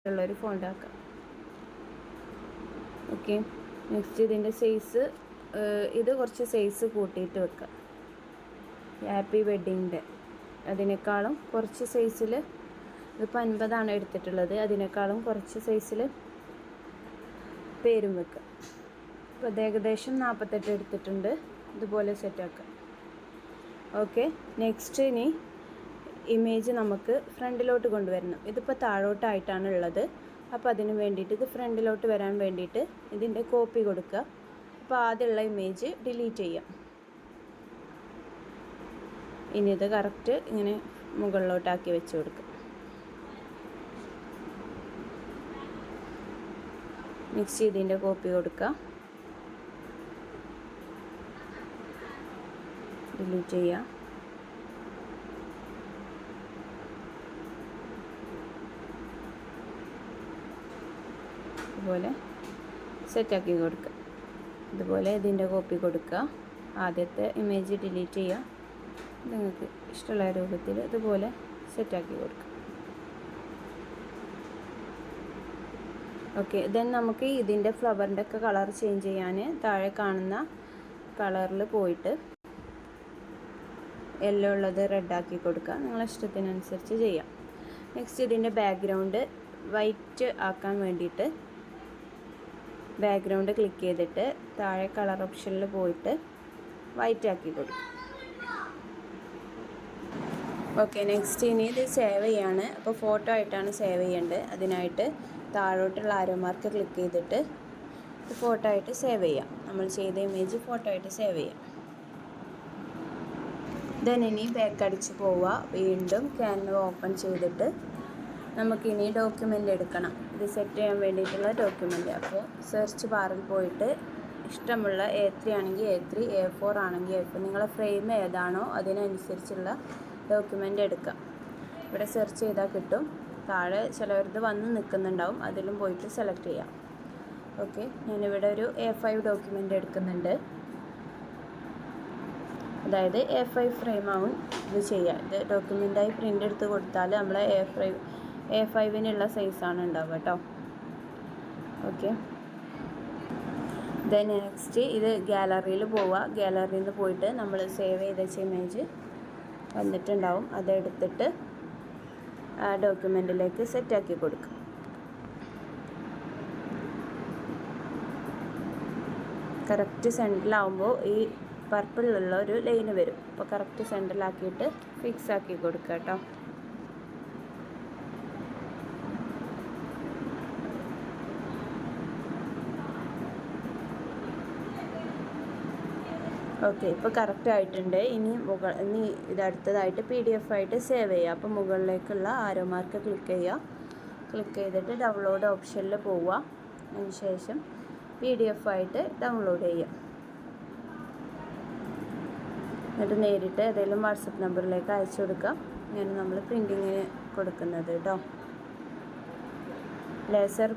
ഉള്ളൊരു ഫോണ്ട് ആക്കാം. Okay, next ഇതിൻ്റെ സൈസ് ഇത് കുറച്ച് സൈസ് കൂട്ടിയിട്ട് വെക്കാം. ഹാപ്പി വെഡ്ഡിങ് ഡേ അതിനേക്കാളും കുറച്ച് സൈസിൽ, ഇതിപ്പോൾ 50 എടുത്തിട്ടുള്ളത്, അതിനേക്കാളും കുറച്ച് സൈസിൽ പേരും വെക്കുക. അപ്പോൾ അത് ഏകദേശം 48 എടുത്തിട്ടുണ്ട്. ഇതുപോലെ സെറ്റാക്കാം. ഓക്കെ, നെക്സ്റ്റ് ഇനി ഇമേജ് നമുക്ക് ഫ്രണ്ടിലോട്ട് കൊണ്ടുവരണം. ഇതിപ്പോൾ താഴോട്ടായിട്ടാണ് ഉള്ളത്. അപ്പോൾ അതിന് വേണ്ടിയിട്ട് ഇത് ഫ്രണ്ടിലോട്ട് വരാൻ വേണ്ടിയിട്ട് ഇതിൻ്റെ കോപ്പി കൊടുക്കുക. അപ്പോൾ ആദ്യമുള്ള ഇമേജ് ഡിലീറ്റ് ചെയ്യാം. ഇനി ഇത് കറക്റ്റ് ഇങ്ങനെ മുകളിലോട്ടാക്കി വെച്ച് കൊടുക്കുക. നെക്സ്റ്റ് ഇതിൻ്റെ കോപ്പി കൊടുക്കുക, ഡിലീറ്റ് ചെയ്യുക. ഇതുപോലെ സെറ്റാക്കി കൊടുക്കുക. ഇതുപോലെ ഇതിൻ്റെ കോപ്പി കൊടുക്കുക. ആദ്യത്തെ ഇമേജ് ഡിലീറ്റ് ചെയ്യുക. നിങ്ങൾക്ക് ഇഷ്ടമുള്ള രൂപത്തിൽ ഇതുപോലെ സെറ്റാക്കി കൊടുക്കുക. ഓക്കെ, ദെൻ നമുക്ക് ഇതിൻ്റെ ഫ്ലവറിൻ്റെ ഒക്കെ കളർ ചേഞ്ച് ചെയ്യാൻ താഴെ കാണുന്ന കളറിൽ പോയിട്ട് യെല്ലോ ഉള്ളത് റെഡാക്കി കൊടുക്കുക. നിങ്ങളെ ഇഷ്ടത്തിനനുസരിച്ച് ചെയ്യാം. നെക്സ്റ്റ് ഇതിൻ്റെ ബാക്ക്ഗ്രൗണ്ട് വൈറ്റ് ആക്കാൻ വേണ്ടിയിട്ട് ബാക്ക്ഗ്രൗണ്ട് ക്ലിക്ക് ചെയ്തിട്ട് താഴെ കളർ ഓപ്ഷനിൽ പോയിട്ട് വൈറ്റ് ആക്കി കൊടുക്കും. ഓക്കെ, നെക്സ്റ്റ് ഇനി ഇത് സേവ് ചെയ്യാണ്. അപ്പോൾ ഫോട്ടോ ആയിട്ടാണ് സേവ് ചെയ്യേണ്ടത്. അതിനായിട്ട് താഴോട്ടുള്ള ആരോ മാർക്ക് ക്ലിക്ക് ചെയ്തിട്ട് ഫോട്ടോ ആയിട്ട് സേവ് ചെയ്യാം. നമ്മൾ ചെയ്ത ഇമേജ് ഫോട്ടോ ആയിട്ട് സേവ് ചെയ്യാം. ദെൻ ഇനി ബാക്ക് അടിച്ച് പോവുക. വീണ്ടും ക്യാൻവ ഓപ്പൺ ചെയ്തിട്ട് നമുക്കിനി ഡോക്യുമെൻ്റ് എടുക്കണം. ഇത് സെറ്റ് ചെയ്യാൻ വേണ്ടിയിട്ടുള്ള ഡോക്യുമെൻ്റ്. അപ്പോൾ സെർച്ച് ബാറിൽ പോയിട്ട് ഇഷ്ടമുള്ള A3 ആണെങ്കിൽ A3, A4 ആണെങ്കിൽ A4, നിങ്ങളെ ഫ്രെയിം ഏതാണോ അതിനനുസരിച്ചുള്ള ഡോക്യുമെൻ്റ് എടുക്കാം. ഇവിടെ സെർച്ച് ചെയ്താൽ കിട്ടും. താഴെ ചിലവരത് വന്ന് നിൽക്കുന്നുണ്ടാവും, അതിലും പോയിട്ട് സെലക്ട് ചെയ്യാം. ഓക്കെ, ഞാനിവിടെ ഒരു A5 ഡോക്യുമെൻ്റ് എടുക്കുന്നുണ്ട്. അതായത് A5 ഫ്രെയിം ആവും ഇത് ചെയ്യുക. ഇത് ഡോക്യുമെൻ്റായി പ്രിൻ്റ് എടുത്ത് കൊടുത്താൽ നമ്മളെ A5-നുള്ള സൈസാണ് ഉണ്ടാവുക കേട്ടോ. ഓക്കെ, ദെൻ നെക്സ്റ്റ് ഇത് ഗാലറിയിൽ പോവുക. ഗാലറിയിൽ നിന്ന് പോയിട്ട് നമ്മൾ സേവ് ചെയ്ത ഇമേജ് വന്നിട്ടുണ്ടാവും. അതെടുത്തിട്ട് ആ ഡോക്യുമെൻറ്റിലേക്ക് സെറ്റാക്കി കൊടുക്കും. കറക്റ്റ് സെൻറ്ററിലാവുമ്പോൾ ഈ പർപ്പിളിലുള്ള ഒരു ലൈന് വരും. അപ്പോൾ കറക്റ്റ് സെൻറ്ററിലാക്കിയിട്ട് ഫിക്സ് ആക്കി കൊടുക്കുക കേട്ടോ. ഓക്കെ, ഇപ്പോൾ കറക്റ്റ് ആയിട്ടുണ്ട്. ഇനി ഇത് അടുത്തതായിട്ട് PDF ആയിട്ട് സേവ് ചെയ്യുക. അപ്പോൾ മുകളിലേക്കുള്ള ആരോ മാർക്ക് ക്ലിക്ക് ചെയ്യുക. ക്ലിക്ക് ചെയ്തിട്ട് ഡൗൺലോഡ് ഓപ്ഷനിൽ പോവുക. അതിന് ശേഷം PDF ആയിട്ട് ഡൗൺലോഡ് ചെയ്യുക. എന്നിട്ട് നേരിട്ട് ഏതെങ്കിലും വാട്സപ്പ് നമ്പറിലേക്ക് അയച്ചു കൊടുക്കുക. ഇങ്ങനെ നമ്മൾ പ്രിൻറ്റിങ്ങിന് കൊടുക്കുന്നത് കേട്ടോ. ലേസർ